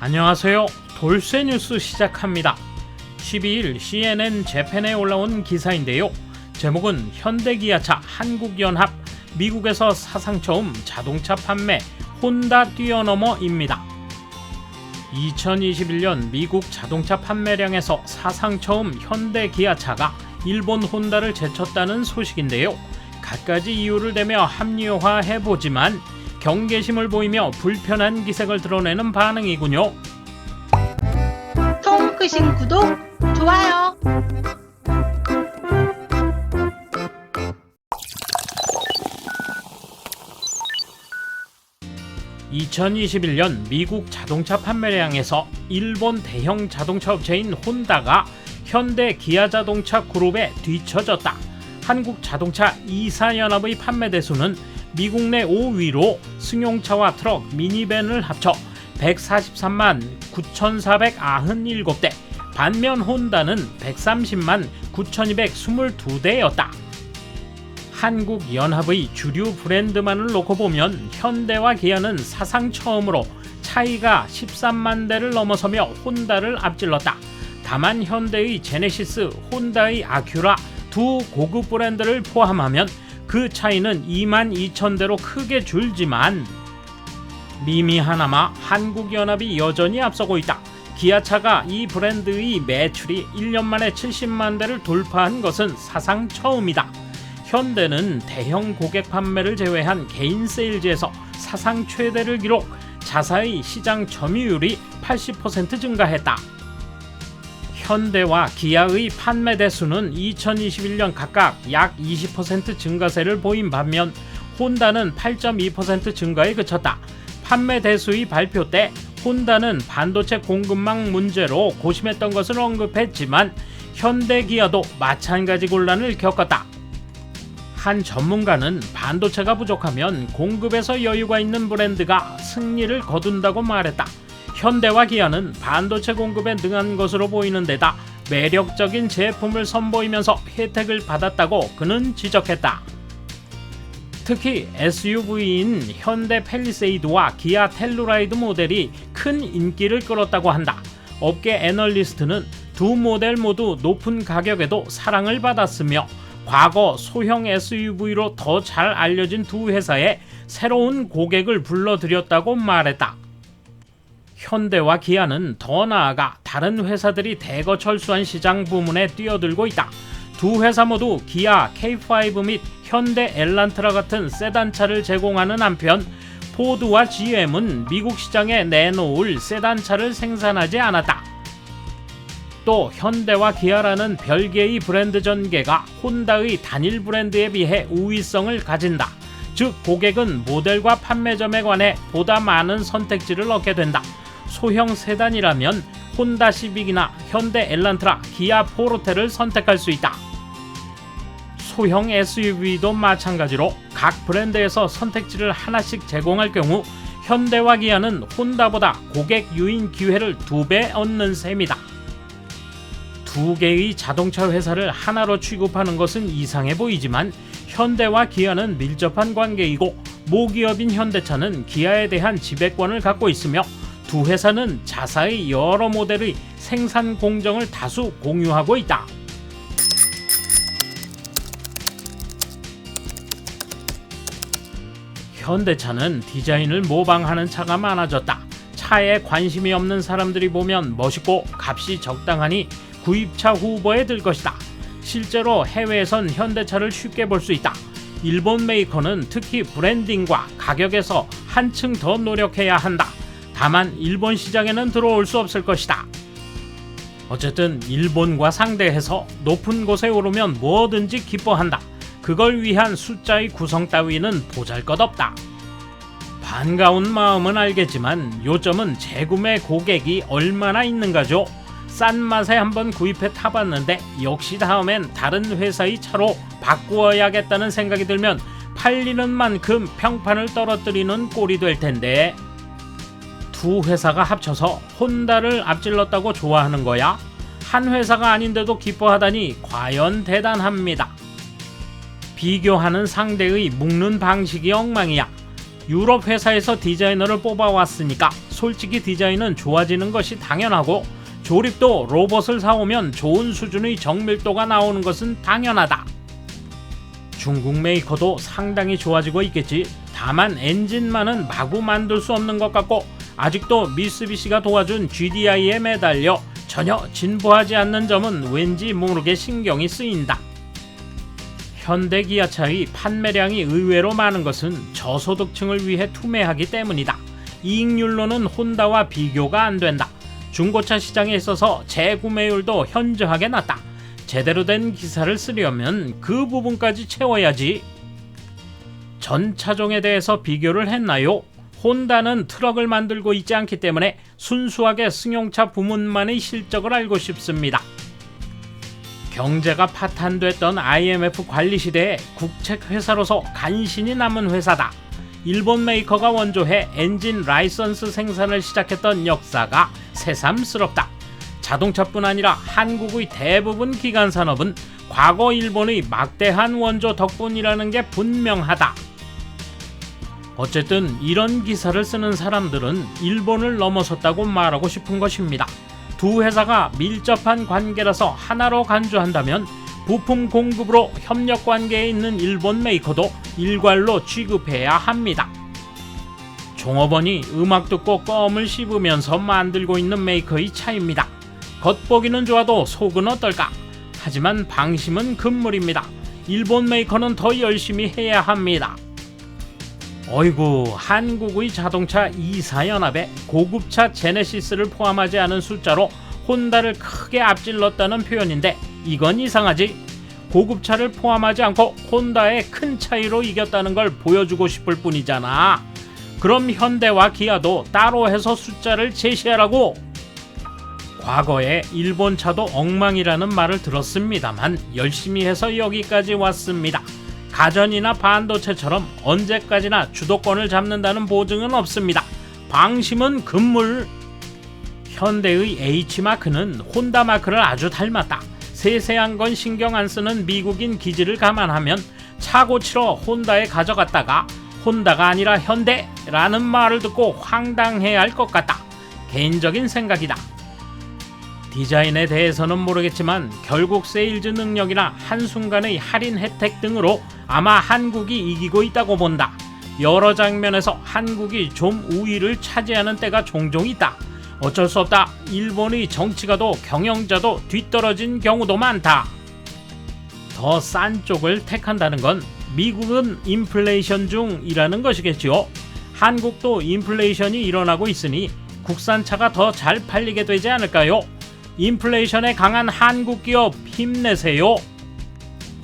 안녕하세요. 돌쇠 뉴스 시작합니다. 12일 CNN 재팬에 올라온 기사인데요. 제목은 현대기아차 한국연합 미국에서 사상 처음 자동차 판매 혼다 뛰어넘어입니다. 2021년 미국 자동차 판매량에서 사상 처음 현대기아차가 일본 혼다를 제쳤다는 소식인데요. 갖가지 이유를 대며 합리화해보지만 경계심을 보이며 불편한 기색을 드러내는 반응이군요. 통 크신 구독, 좋아요. (2021년) 미국 자동차 판매량에서 일본 대형 자동차 업체인 혼다가 현대 기아자동차 그룹에 뒤처졌다. 한국 자동차 2사연합의 판매 대수는 미국 내 5위로 승용차와 트럭, 미니밴을 합쳐 143만 9,497대, 반면 혼다는 130만 9,222대였다. 한국연합의 주류 브랜드만을 놓고 보면 현대와 기아는 사상 처음으로 차이가 13만 대를 넘어서며 혼다를 앞질렀다. 다만 현대의 제네시스, 혼다의 아큐라 두 고급 브랜드를 포함하면 그 차이는 22,000대로 크게 줄지만 미미하나마 한국연합이 여전히 앞서고 있다. 기아차가 이 브랜드의 매출이 1년 만에 70만 대를 돌파한 것은 사상 처음이다. 현대는 대형 고객 판매를 제외한 개인 세일즈에서 사상 최대를 기록, 자사의 시장 점유율이 80% 증가했다. 현대와 기아의 판매 대수는 2021년 각각 약 20% 증가세를 보인 반면 혼다는 8.2% 증가에 그쳤다. 판매 대수의 발표 때 혼다는 반도체 공급망 문제로 고심했던 것을 언급했지만 현대 기아도 마찬가지 곤란을 겪었다. 한 전문가는 반도체가 부족하면 공급에서 여유가 있는 브랜드가 승리를 거둔다고 말했다. 현대와 기아는 반도체 공급에 능한 것으로 보이는 데다 매력적인 제품을 선보이면서 혜택을 받았다고 그는 지적했다. 특히 SUV인 현대 팰리세이드와 기아 텔루라이드 모델이 큰 인기를 끌었다고 한다. 업계 애널리스트는 두 모델 모두 높은 가격에도 사랑을 받았으며 과거 소형 SUV로 더 잘 알려진 두 회사에 새로운 고객을 불러들였다고 말했다. 현대와 기아는 더 나아가 다른 회사들이 대거 철수한 시장 부문에 뛰어들고 있다. 두 회사 모두 기아 K5 및 현대 엘란트라 같은 세단차를 제공하는 한편 포드와 GM은 미국 시장에 내놓을 세단차를 생산하지 않았다. 또 현대와 기아라는 별개의 브랜드 전개가 혼다의 단일 브랜드에 비해 우위성을 가진다. 즉 고객은 모델과 판매점에 관해 보다 많은 선택지를 얻게 된다. 소형 세단이라면 혼다 시빅이나 현대 엘란트라, 기아 포르테를 선택할 수 있다. 소형 SUV도 마찬가지로 각 브랜드에서 선택지를 하나씩 제공할 경우 현대와 기아는 혼다보다 고객 유인 기회를 2배 얻는 셈이다. 두 개의 자동차 회사를 하나로 취급하는 것은 이상해 보이지만 현대와 기아는 밀접한 관계이고 모기업인 현대차는 기아에 대한 지배권을 갖고 있으며 두 회사는 자사의 여러 모델의 생산 공정을 다수 공유하고 있다. 현대차는 디자인을 모방하는 차가 많아졌다. 차에 관심이 없는 사람들이 보면 멋있고 값이 적당하니 구입차 후보에 들 것이다. 실제로 해외에선 현대차를 쉽게 볼 수 있다. 일본 메이커는 특히 브랜딩과 가격에서 한층 더 노력해야 한다. 다만 일본 시장에는 들어올 수 없을 것이다. 어쨌든 일본과 상대해서 높은 곳에 오르면 뭐든지 기뻐한다. 그걸 위한 숫자의 구성 따위는 보잘것없다. 반가운 마음은 알겠지만 요점은 재구매 고객이 얼마나 있는가죠. 싼 맛에 한번 구입해 타봤는데 역시 다음엔 다른 회사의 차로 바꾸어야겠다는 생각이 들면 팔리는 만큼 평판을 떨어뜨리는 꼴이 될 텐데 두 회사가 합쳐서 혼다를 앞질렀다고 좋아하는 거야? 한 회사가 아닌데도 기뻐하다니 과연 대단합니다. 비교하는 상대의 묶는 방식이 엉망이야. 유럽 회사에서 디자이너를 뽑아왔으니까 솔직히 디자인은 좋아지는 것이 당연하고 조립도 로봇을 사오면 좋은 수준의 정밀도가 나오는 것은 당연하다. 중국 메이커도 상당히 좋아지고 있겠지. 다만 엔진만은 마구 만들 수 없는 것 같고 아직도 미쓰비시가 도와준 GDI에 매달려 전혀 진보하지 않는 점은 왠지 모르게 신경이 쓰인다. 현대 기아차의 판매량이 의외로 많은 것은 저소득층을 위해 투매하기 때문이다. 이익률로는 혼다와 비교가 안 된다. 중고차 시장에 있어서 재구매율도 현저하게 낮다. 제대로 된 기사를 쓰려면 그 부분까지 채워야지. 전 차종에 대해서 비교를 했나요? 혼다는 트럭을 만들고 있지 않기 때문에 순수하게 승용차 부문만의 실적을 알고 싶습니다. 경제가 파탄됐던 IMF 관리 시대에 국책 회사로서 간신히 남은 회사다. 일본 메이커가 원조해 엔진 라이선스 생산을 시작했던 역사가 새삼스럽다. 자동차뿐 아니라 한국의 대부분 기관 산업은 과거 일본의 막대한 원조 덕분이라는 게 분명하다. 어쨌든 이런 기사를 쓰는 사람들은 일본을 넘어섰다고 말하고 싶은 것입니다. 두 회사가 밀접한 관계라서 하나로 간주한다면 부품 공급으로 협력 관계에 있는 일본 메이커도 일괄로 취급해야 합니다. 종업원이 음악 듣고 껌을 씹으면서 만들고 있는 메이커의 차이입니다. 겉보기는 좋아도 속은 어떨까? 하지만 방심은 금물입니다. 일본 메이커는 더 열심히 해야 합니다. 어이구, 한국의 자동차 2사 연합에 고급차 제네시스를 포함하지 않은 숫자로 혼다를 크게 앞질렀다는 표현인데 이건 이상하지. 고급차를 포함하지 않고 혼다의 큰 차이로 이겼다는 걸 보여주고 싶을 뿐이잖아. 그럼 현대와 기아도 따로 해서 숫자를 제시하라고. 과거에 일본 차도 엉망이라는 말을 들었습니다만 열심히 해서 여기까지 왔습니다. 가전이나 반도체처럼 언제까지나 주도권을 잡는다는 보증은 없습니다. 방심은 금물. 현대의 H마크는 혼다 마크를 아주 닮았다. 세세한 건 신경 안 쓰는 미국인 기질을 감안하면 차 고치러 혼다에 가져갔다가 혼다가 아니라 현대라는 말을 듣고 황당해야 할 것 같다. 개인적인 생각이다. 디자인에 대해서는 모르겠지만 결국 세일즈 능력이나 한순간의 할인 혜택 등으로 아마 한국이 이기고 있다고 본다. 여러 장면에서 한국이 좀 우위를 차지하는 때가 종종 있다. 어쩔 수 없다. 일본의 정치가도 경영자도 뒤떨어진 경우도 많다. 더 싼 쪽을 택한다는 건 미국은 인플레이션 중이라는 것이겠지요. 한국도 인플레이션이 일어나고 있으니 국산차가 더 잘 팔리게 되지 않을까요? 인플레이션에 강한 한국 기업 힘내세요.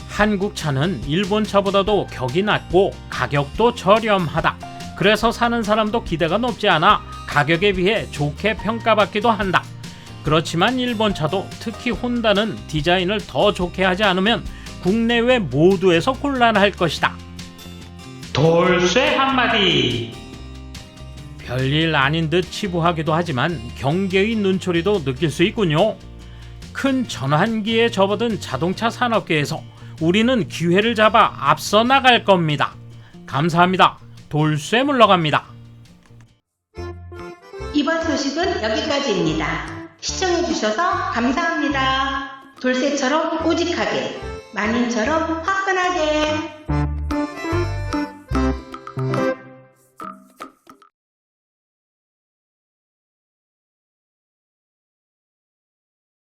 한국 차는 일본 차보다도 격이 낮고 가격도 저렴하다. 그래서 사는 사람도 기대가 높지 않아 가격에 비해 좋게 평가받기도 한다. 그렇지만 일본 차도 특히 혼다는 디자인을 더 좋게 하지 않으면 국내외 모두에서 곤란할 것이다. 돌쇠 한마디. 별일 아닌 듯 치부하기도 하지만 경계의 눈초리도 느낄 수 있군요. 큰 전환기에 접어든 자동차 산업계에서 우리는 기회를 잡아 앞서 나갈 겁니다. 감사합니다. 돌쇠 물러갑니다. 이번 소식은 여기까지입니다. 시청해주셔서 감사합니다. 돌쇠처럼 우직하게, 만인처럼 화끈하게.